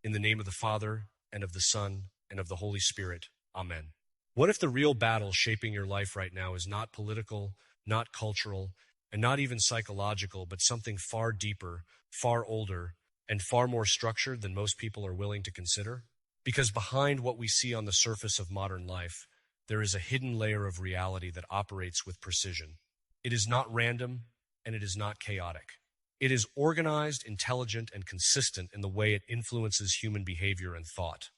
In the name of the Father, and of the Son, and of the Holy Spirit. Amen. What if the real battle shaping your life right now is not political, not cultural, and not even psychological, but something far deeper, far older, and far more structured than most people are willing to consider? Because behind what we see on the surface of modern life, there is a hidden layer of reality that operates with precision. It is not random, and it is not chaotic. It is organized, intelligent, and consistent in the way it influences human behavior and thought.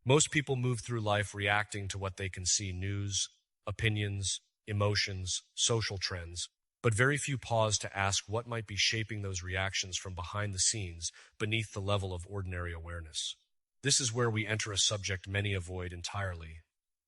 Most people move through life reacting to what they can see: news, opinions, emotions, social trends, but very few pause to ask what might be shaping those reactions from behind the scenes, beneath the level of ordinary awareness. This is where we enter a subject many avoid entirely: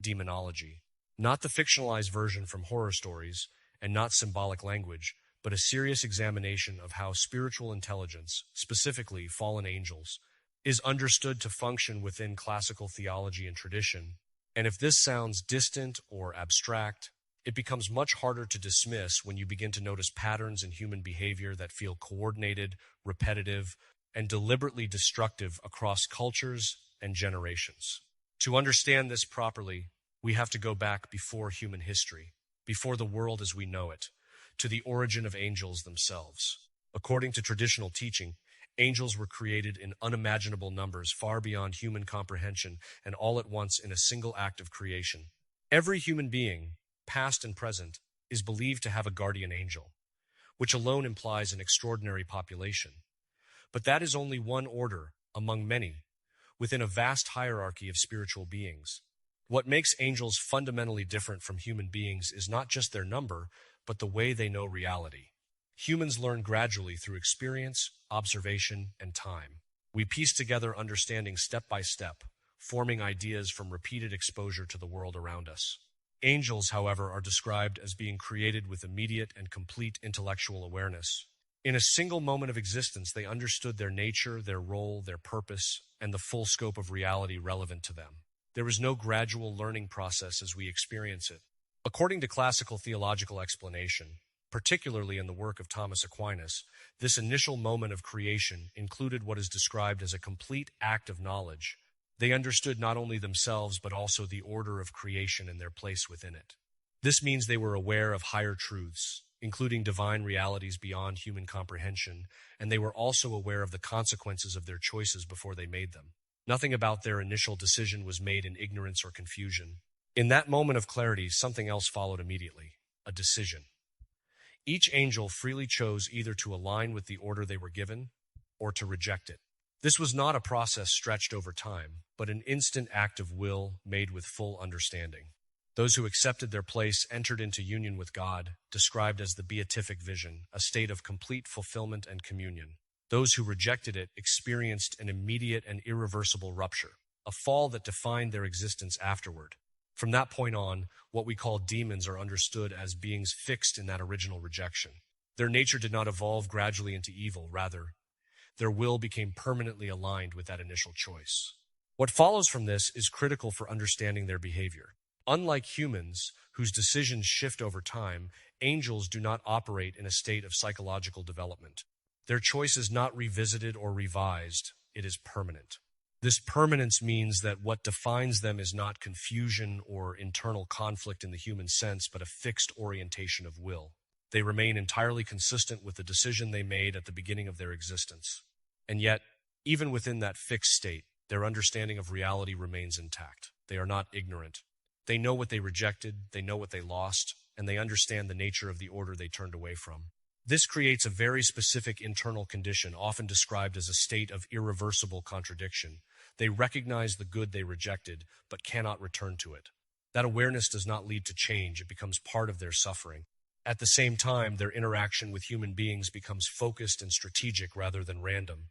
demonology. Not the fictionalized version from horror stories, and not symbolic language, but a serious examination of how spiritual intelligence, specifically fallen angels, is understood to function within classical theology and tradition. And if this sounds distant or abstract, it becomes much harder to dismiss when you begin to notice patterns in human behavior that feel coordinated, repetitive, and deliberately destructive across cultures and generations. To understand this properly, we have to go back before human history, before the world as we know it, to the origin of angels themselves. According to traditional teaching, angels were created in unimaginable numbers far beyond human comprehension, and all at once in a single act of creation. Every human being, past and present, is believed to have a guardian angel, which alone implies an extraordinary population. But that is only one order among many, within a vast hierarchy of spiritual beings. What makes angels fundamentally different from human beings is not just their number, but the way they know reality. Humans learn gradually through experience, observation, and time. We piece together understanding step by step, forming ideas from repeated exposure to the world around us. Angels, however, are described as being created with immediate and complete intellectual awareness. In a single moment of existence, they understood their nature, their role, their purpose, and the full scope of reality relevant to them. There is no gradual learning process as we experience it. According to classical theological explanation, particularly in the work of Thomas Aquinas, this initial moment of creation included what is described as a complete act of knowledge. They understood not only themselves but also the order of creation and their place within it. This means they were aware of higher truths, including divine realities beyond human comprehension, and they were also aware of the consequences of their choices before they made them. Nothing about their initial decision was made in ignorance or confusion. In that moment of clarity, something else followed immediately: a decision. Each angel freely chose either to align with the order they were given or to reject it. This was not a process stretched over time, but an instant act of will made with full understanding. Those who accepted their place entered into union with God, described as the beatific vision, a state of complete fulfillment and communion. Those who rejected it experienced an immediate and irreversible rupture, a fall that defined their existence afterward. From that point on, what we call demons are understood as beings fixed in that original rejection. Their nature did not evolve gradually into evil, rather, their will became permanently aligned with that initial choice. What follows from this is critical for understanding their behavior. Unlike humans, whose decisions shift over time, angels do not operate in a state of psychological development. Their choice is not revisited or revised, it is permanent. This permanence means that what defines them is not confusion or internal conflict in the human sense, but a fixed orientation of will. They remain entirely consistent with the decision they made at the beginning of their existence. And yet, even within that fixed state, their understanding of reality remains intact. They are not ignorant. They know what they rejected, they know what they lost, and they understand the nature of the order they turned away from. This creates a very specific internal condition, often described as a state of irreversible contradiction. They recognize the good they rejected, but cannot return to it. That awareness does not lead to change, it becomes part of their suffering. At the same time, their interaction with human beings becomes focused and strategic rather than random.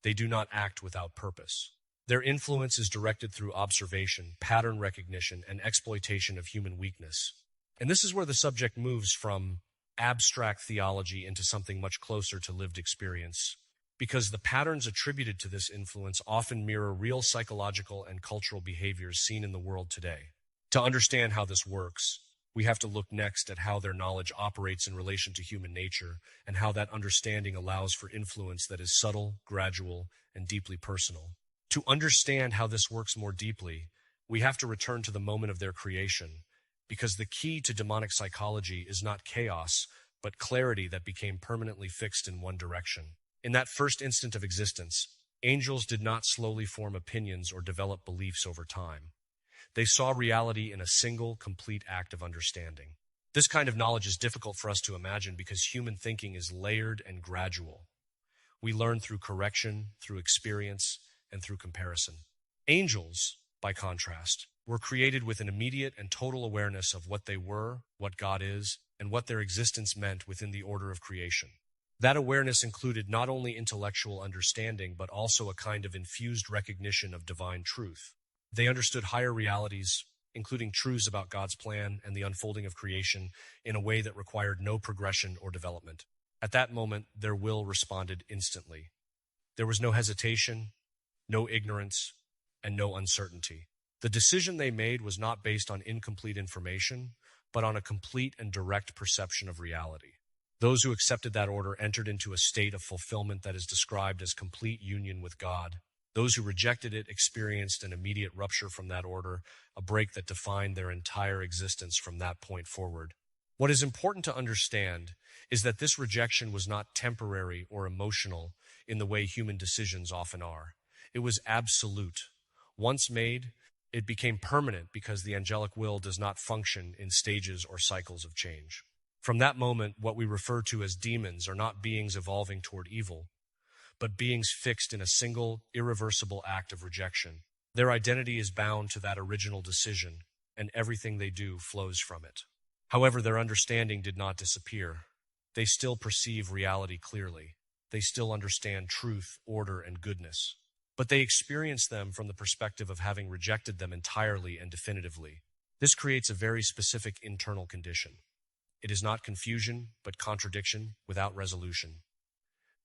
They do not act without purpose. Their influence is directed through observation, pattern recognition, and exploitation of human weakness. And this is where the subject moves from abstract theology into something much closer to lived experience, because the patterns attributed to this influence often mirror real psychological and cultural behaviors seen in the world today. To understand how this works, we have to look next at how their knowledge operates in relation to human nature, and how that understanding allows for influence that is subtle, gradual, and deeply personal. To understand how this works more deeply, we have to return to the moment of their creation, because the key to demonic psychology is not chaos, but clarity that became permanently fixed in one direction. In that first instant of existence, angels did not slowly form opinions or develop beliefs over time. They saw reality in a single, complete act of understanding. This kind of knowledge is difficult for us to imagine because human thinking is layered and gradual. We learn through correction, through experience, and through comparison. Angels, by contrast, were created with an immediate and total awareness of what they were, what God is, and what their existence meant within the order of creation. That awareness included not only intellectual understanding, but also a kind of infused recognition of divine truth. They understood higher realities, including truths about God's plan and the unfolding of creation, in a way that required no progression or development. At that moment, their will responded instantly. There was no hesitation, no ignorance, and no uncertainty. The decision they made was not based on incomplete information, but on a complete and direct perception of reality. Those who accepted that order entered into a state of fulfillment that is described as complete union with God. Those who rejected it experienced an immediate rupture from that order, a break that defined their entire existence from that point forward. What is important to understand is that this rejection was not temporary or emotional in the way human decisions often are. It was absolute. Once made, it became permanent because the angelic will does not function in stages or cycles of change. From that moment, what we refer to as demons are not beings evolving toward evil, but beings fixed in a single, irreversible act of rejection. Their identity is bound to that original decision, and everything they do flows from it. However, their understanding did not disappear. They still perceive reality clearly. They still understand truth, order, and goodness. But they experience them from the perspective of having rejected them entirely and definitively. This creates a very specific internal condition. It is not confusion, but contradiction without resolution.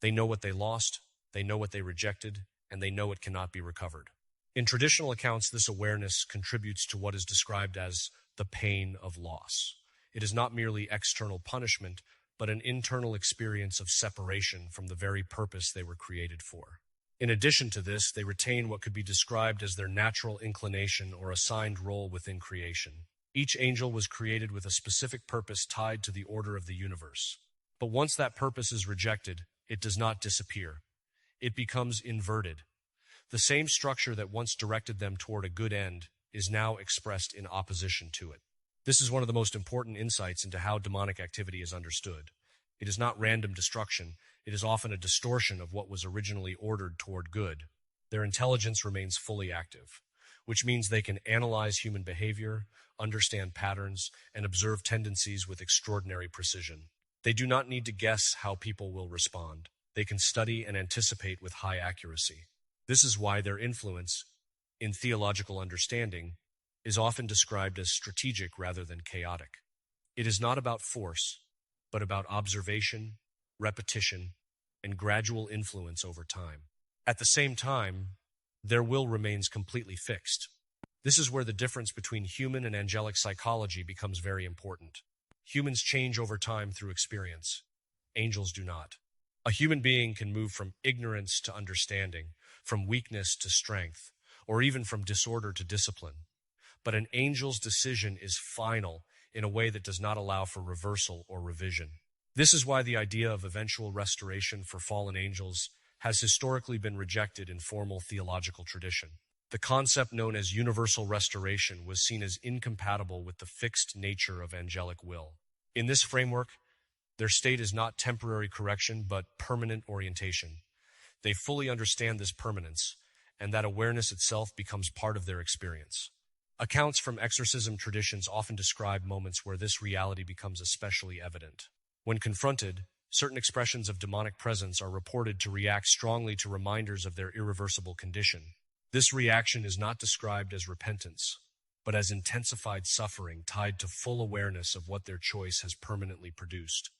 They know what they lost, they know what they rejected, and they know it cannot be recovered. In traditional accounts, this awareness contributes to what is described as the pain of loss. It is not merely external punishment, but an internal experience of separation from the very purpose they were created for. In addition to this, they retain what could be described as their natural inclination or assigned role within creation. Each angel was created with a specific purpose tied to the order of the universe. But once that purpose is rejected, it does not disappear. It becomes inverted. The same structure that once directed them toward a good end is now expressed in opposition to it. This is one of the most important insights into how demonic activity is understood. It is not random destruction. It is often a distortion of what was originally ordered toward good. Their intelligence remains fully active, which means they can analyze human behavior, understand patterns, and observe tendencies with extraordinary precision. They do not need to guess how people will respond. They can study and anticipate with high accuracy. This is why their influence, in theological understanding, is often described as strategic rather than chaotic. It is not about force, but about observation, repetition, and gradual influence over time. At the same time, their will remains completely fixed. This is where the difference between human and angelic psychology becomes very important. Humans change over time through experience. Angels do not. A human being can move from ignorance to understanding, from weakness to strength, or even from disorder to discipline. But an angel's decision is final in a way that does not allow for reversal or revision. This is why the idea of eventual restoration for fallen angels has historically been rejected in formal theological tradition. The concept known as universal restoration was seen as incompatible with the fixed nature of angelic will. In this framework, their state is not temporary correction, but permanent orientation. They fully understand this permanence, and that awareness itself becomes part of their experience. Accounts from exorcism traditions often describe moments where this reality becomes especially evident. When confronted, certain expressions of demonic presence are reported to react strongly to reminders of their irreversible condition. This reaction is not described as repentance, but as intensified suffering tied to full awareness of what their choice has permanently produced.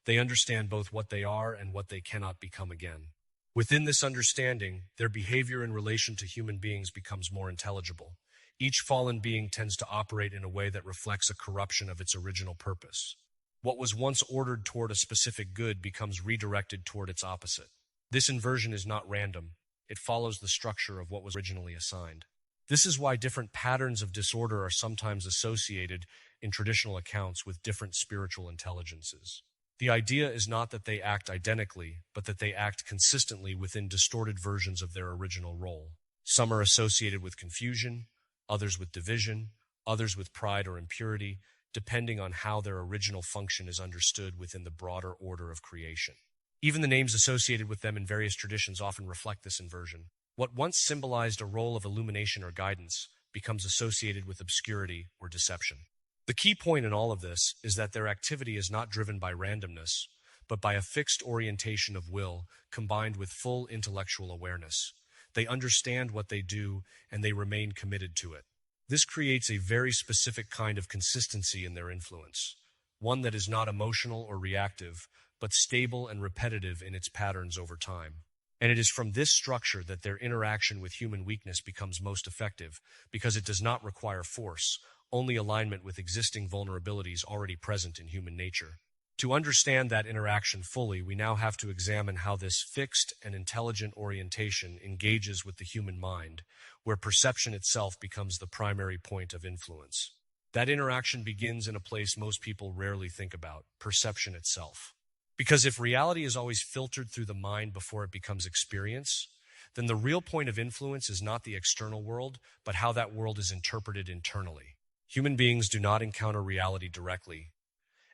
They understand both what they are and what they cannot become again. Within this understanding, their behavior in relation to human beings becomes more intelligible. Each fallen being tends to operate in a way that reflects a corruption of its original purpose. What was once ordered toward a specific good becomes redirected toward its opposite. This inversion is not random. it follows the structure of what was originally assigned. This is why different patterns of disorder are sometimes associated in traditional accounts with different spiritual intelligences. The idea is not that they act identically, but that they act consistently within distorted versions of their original role. Some are associated with confusion, others with division, others with pride or impurity, depending on how their original function is understood within the broader order of creation. Even the names associated with them in various traditions often reflect this inversion. What once symbolized a role of illumination or guidance becomes associated with obscurity or deception. The key point in all of this is that their activity is not driven by randomness, but by a fixed orientation of will combined with full intellectual awareness. They understand what they do and they remain committed to it. This creates a very specific kind of consistency in their influence, one that is not emotional or reactive, but stable and repetitive in its patterns over time. And it is from this structure that their interaction with human weakness becomes most effective, because it does not require force, only alignment with existing vulnerabilities already present in human nature. To understand that interaction fully, we now have to examine how this fixed and intelligent orientation engages with the human mind, where perception itself becomes the primary point of influence. That interaction begins in a place most people rarely think about: perception itself. Because if reality is always filtered through the mind before it becomes experience, then the real point of influence is not the external world, but how that world is interpreted internally. Human beings do not encounter reality directly.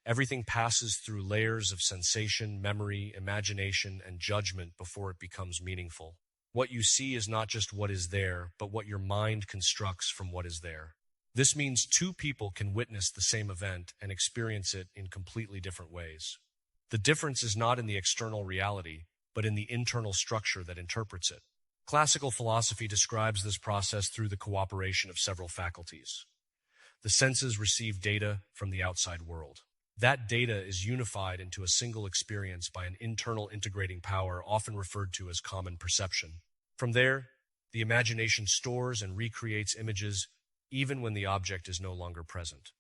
Everything passes through layers of sensation, memory, imagination, and judgment before it becomes meaningful. What you see is not just what is there, but what your mind constructs from what is there. This means two people can witness the same event and experience it in completely different ways. The difference is not in the external reality, but in the internal structure that interprets it. Classical philosophy describes this process through the cooperation of several faculties. The senses receive data from the outside world. That data is unified into a single experience by an internal integrating power, often referred to as common perception. From there, the imagination stores and recreates images even when the object is no longer present.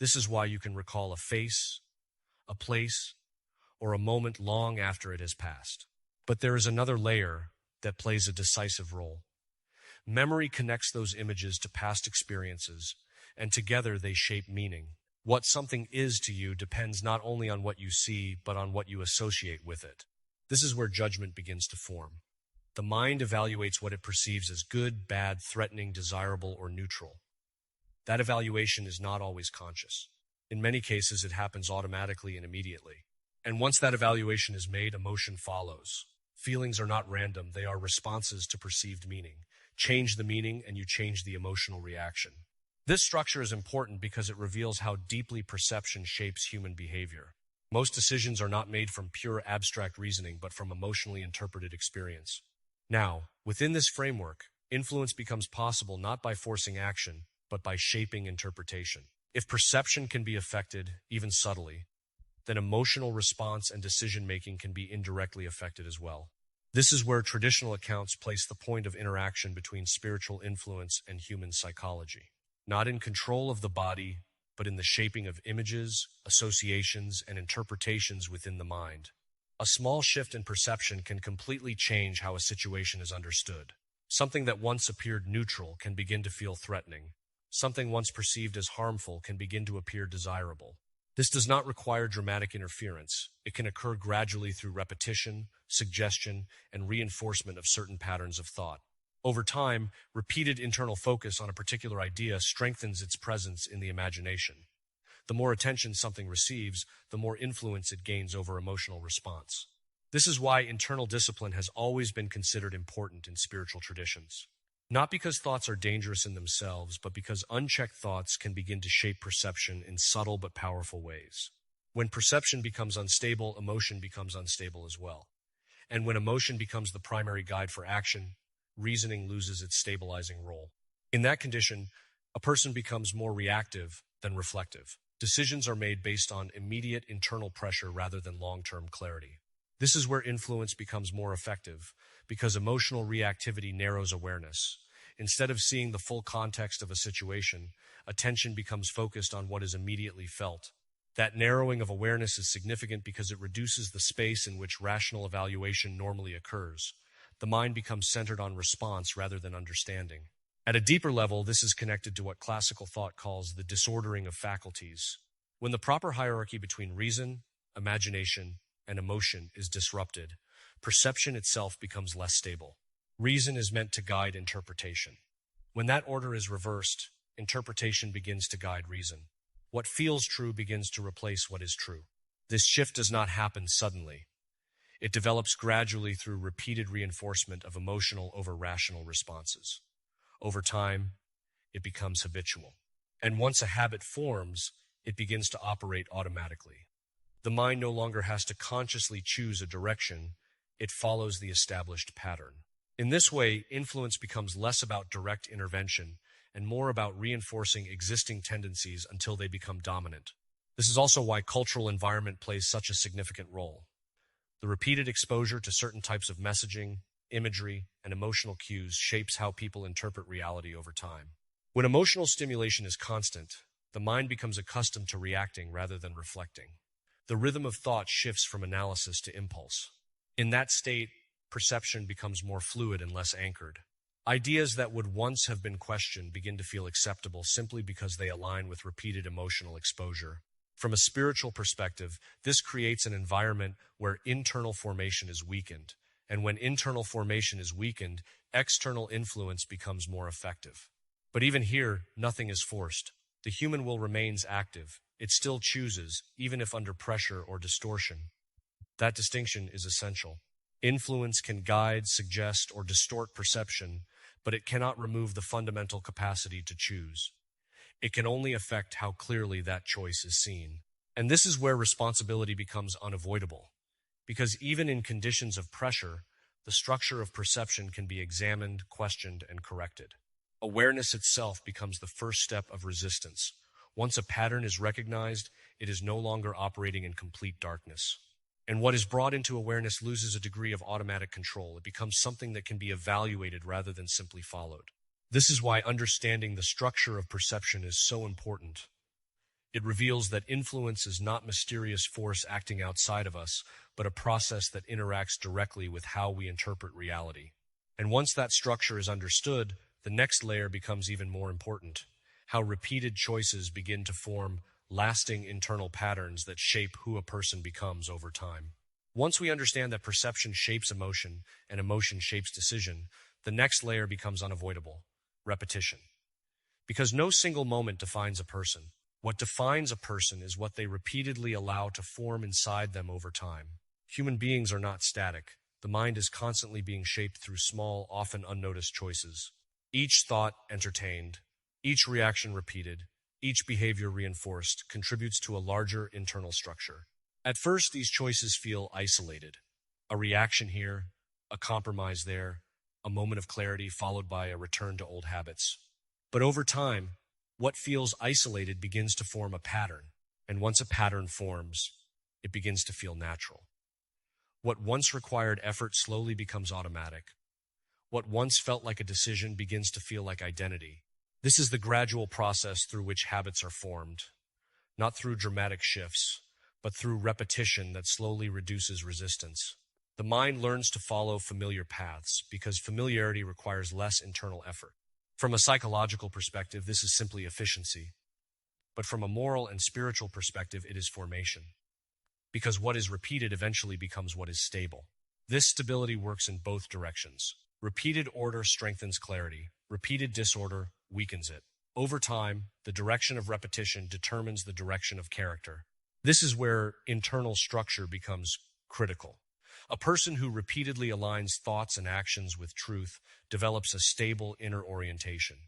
This is why you can recall a face, a place, or a moment long after it has passed. But there is another layer that plays a decisive role. Memory connects those images to past experiences, and together they shape meaning. What something is to you depends not only on what you see, but on what you associate with it. This is where judgment begins to form. The mind evaluates what it perceives as good, bad, threatening, desirable, or neutral. That evaluation is not always conscious. In many cases, it happens automatically and immediately. And once that evaluation is made, emotion follows. Feelings are not random, they are responses to perceived meaning. Change the meaning and you change the emotional reaction. This structure is important because it reveals how deeply perception shapes human behavior. Most decisions are not made from pure abstract reasoning, but from emotionally interpreted experience. Now, within this framework, influence becomes possible not by forcing action, but by shaping interpretation. If perception can be affected, even subtly, then emotional response and decision-making can be indirectly affected as well. This is where traditional accounts place the point of interaction between spiritual influence and human psychology. Not in control of the body, but in the shaping of images, associations, and interpretations within the mind. A small shift in perception can completely change how a situation is understood. Something that once appeared neutral can begin to feel threatening. Something once perceived as harmful can begin to appear desirable. This does not require dramatic interference. It can occur gradually through repetition, suggestion, and reinforcement of certain patterns of thought. Over time, repeated internal focus on a particular idea strengthens its presence in the imagination. The more attention something receives, the more influence it gains over emotional response. This is why internal discipline has always been considered important in spiritual traditions. Not because thoughts are dangerous in themselves, but because unchecked thoughts can begin to shape perception in subtle but powerful ways. When perception becomes unstable, emotion becomes unstable as well. And when emotion becomes the primary guide for action, reasoning loses its stabilizing role. In that condition, a person becomes more reactive than reflective. Decisions are made based on immediate internal pressure rather than long-term clarity. This is where influence becomes more effective, because emotional reactivity narrows awareness. Instead of seeing the full context of a situation, attention becomes focused on what is immediately felt. That narrowing of awareness is significant because it reduces the space in which rational evaluation normally occurs. the mind becomes centered on response rather than understanding. At a deeper level, this is connected to what classical thought calls the disordering of faculties. When the proper hierarchy between reason, imagination, and emotion is disrupted, perception itself becomes less stable. Reason is meant to guide interpretation. When that order is reversed, interpretation begins to guide reason. What feels true begins to replace what is true. This shift does not happen suddenly. It develops gradually through repeated reinforcement of emotional over rational responses. Over time, it becomes habitual. And once a habit forms, it begins to operate automatically. The mind no longer has to consciously choose a direction, it follows the established pattern. In this way, influence becomes less about direct intervention and more about reinforcing existing tendencies until they become dominant. This is also why cultural environment plays such a significant role. The repeated exposure to certain types of messaging, imagery, and emotional cues shapes how people interpret reality over time. When emotional stimulation is constant, the mind becomes accustomed to reacting rather than reflecting. The rhythm of thought shifts from analysis to impulse. In that state, perception becomes more fluid and less anchored. Ideas that would once have been questioned begin to feel acceptable simply because they align with repeated emotional exposure. From a spiritual perspective, this creates an environment where internal formation is weakened. And when internal formation is weakened, external influence becomes more effective. But even here, nothing is forced. The human will remains active. It still chooses, even if under pressure or distortion. That distinction is essential. Influence can guide, suggest, or distort perception, but it cannot remove the fundamental capacity to choose. It can only affect how clearly that choice is seen. And this is where responsibility becomes unavoidable. Because even in conditions of pressure, the structure of perception can be examined, questioned, and corrected. Awareness itself becomes the first step of resistance. Once a pattern is recognized, it is no longer operating in complete darkness. And what is brought into awareness loses a degree of automatic control. It becomes something that can be evaluated rather than simply followed. This is why understanding the structure of perception is so important. It reveals that influence is not mysterious force acting outside of us, but a process that interacts directly with how we interpret reality. And once that structure is understood, the next layer becomes even more important. How repeated choices begin to form lasting internal patterns that shape who a person becomes over time. Once we understand that perception shapes emotion and emotion shapes decision, the next layer becomes unavoidable: repetition. Because no single moment defines a person. What defines a person is what they repeatedly allow to form inside them over time. Human beings are not static. The mind is constantly being shaped through small, often unnoticed choices. Each thought entertained, each reaction repeated, each behavior reinforced contributes to a larger internal structure. At first, these choices feel isolated. A reaction here, a compromise there, a moment of clarity followed by a return to old habits. But over time, what feels isolated begins to form a pattern. And once a pattern forms, it begins to feel natural. What once required effort slowly becomes automatic. What once felt like a decision begins to feel like identity. This is the gradual process through which habits are formed, not through dramatic shifts, but through repetition that slowly reduces resistance. The mind learns to follow familiar paths because familiarity requires less internal effort. From a psychological perspective, this is simply efficiency. But from a moral and spiritual perspective, it is formation. Because what is repeated eventually becomes what is stable. This stability works in both directions. Repeated order strengthens clarity. Repeated disorder weakens it. Over time, the direction of repetition determines the direction of character. This is where internal structure becomes critical. A person who repeatedly aligns thoughts and actions with truth develops a stable inner orientation.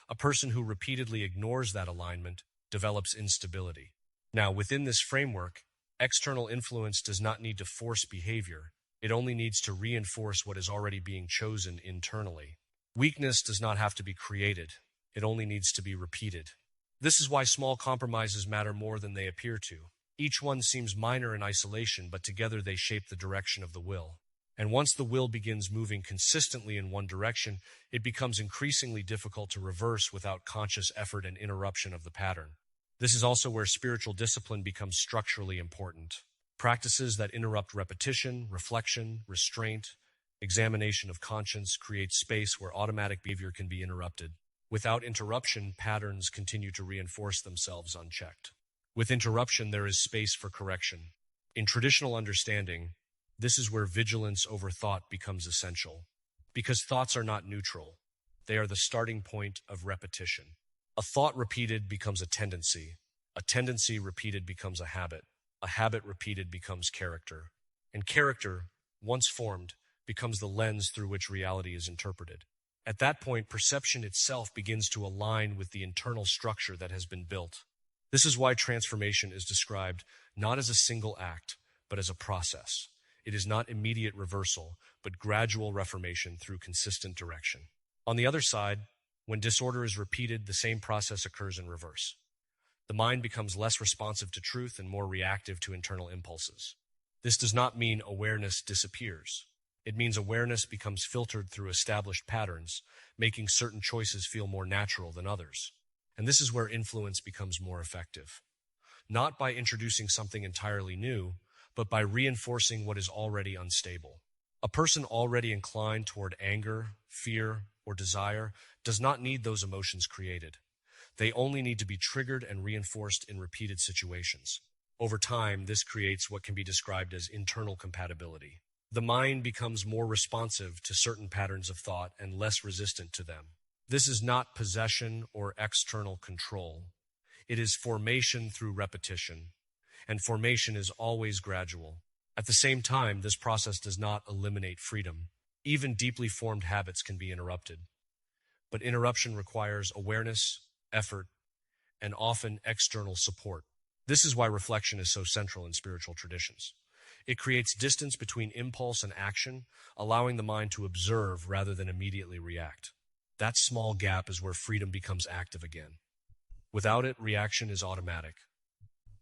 A person who repeatedly ignores that alignment develops instability. Now, within this framework, external influence does not need to force behavior. It only needs to reinforce what is already being chosen internally. Weakness does not have to be created. It only needs to be repeated. This is why small compromises matter more than they appear to. Each one seems minor in isolation, but together they shape the direction of the will. And once the will begins moving consistently in one direction, it becomes increasingly difficult to reverse without conscious effort and interruption of the pattern. This is also where spiritual discipline becomes structurally important. Practices that interrupt repetition, reflection, restraint, Examination of conscience creates space where automatic behavior can be interrupted. Without interruption, patterns continue to reinforce themselves unchecked. With interruption, there is space for correction. In traditional understanding, this is where vigilance over thought becomes essential. Because thoughts are not neutral, they are the starting point of repetition. A thought repeated becomes a tendency repeated becomes a habit repeated becomes character, and character, once formed, becomes the lens through which reality is interpreted. At that point, perception itself begins to align with the internal structure that has been built. This is why transformation is described not as a single act, but as a process. It is not immediate reversal, but gradual reformation through consistent direction. On the other side, when disorder is repeated, the same process occurs in reverse. The mind becomes less responsive to truth and more reactive to internal impulses. This does not mean awareness disappears. It means awareness becomes filtered through established patterns, making certain choices feel more natural than others. And this is where influence becomes more effective. Not by introducing something entirely new, but by reinforcing what is already unstable. A person already inclined toward anger, fear, or desire does not need those emotions created. They only need to be triggered and reinforced in repeated situations. Over time, this creates what can be described as internal compatibility. The mind becomes more responsive to certain patterns of thought and less resistant to them. This is not possession or external control. It is formation through repetition, and formation is always gradual. At the same time, this process does not eliminate freedom. Even deeply formed habits can be interrupted. But interruption requires awareness, effort, and often external support. This is why reflection is so central in spiritual traditions. It creates distance between impulse and action, allowing the mind to observe rather than immediately react. That small gap is where freedom becomes active again. Without it, reaction is automatic.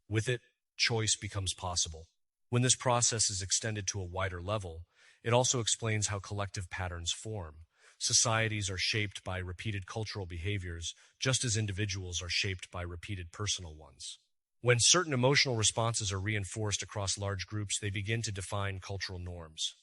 With it, choice becomes possible. When this process is extended to a wider level, it also explains how collective patterns form. Societies are shaped by repeated cultural behaviors, just as individuals are shaped by repeated personal ones. When certain emotional responses are reinforced across large groups, they begin to define cultural norms.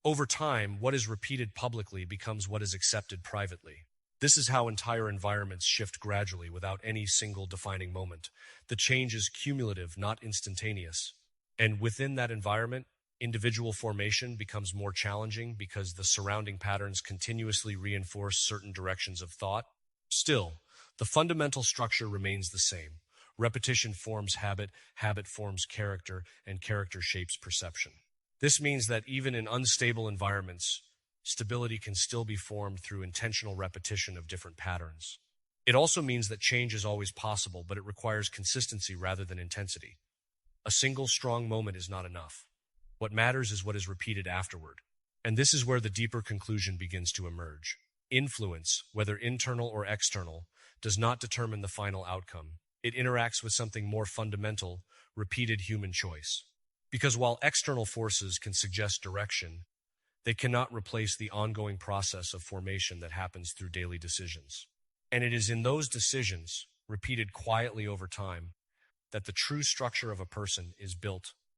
Over time, what is repeated publicly becomes what is accepted privately. This is how entire environments shift gradually without any single defining moment. The change is cumulative, not instantaneous. And within that environment, individual formation becomes more challenging because the surrounding patterns continuously reinforce certain directions of thought. Still, the fundamental structure remains the same. Repetition forms habit, habit forms character, and character shapes perception. This means that even in unstable environments, stability can still be formed through intentional repetition of different patterns. It also means that change is always possible, but it requires consistency rather than intensity. A single strong moment is not enough. What matters is what is repeated afterward. And this is where the deeper conclusion begins to emerge. Influence, whether internal or external, does not determine the final outcome. It interacts with something more fundamental, repeated human choice. Because while external forces can suggest direction, they cannot replace the ongoing process of formation that happens through daily decisions. And it is in those decisions, repeated quietly over time, that the true structure of a person is built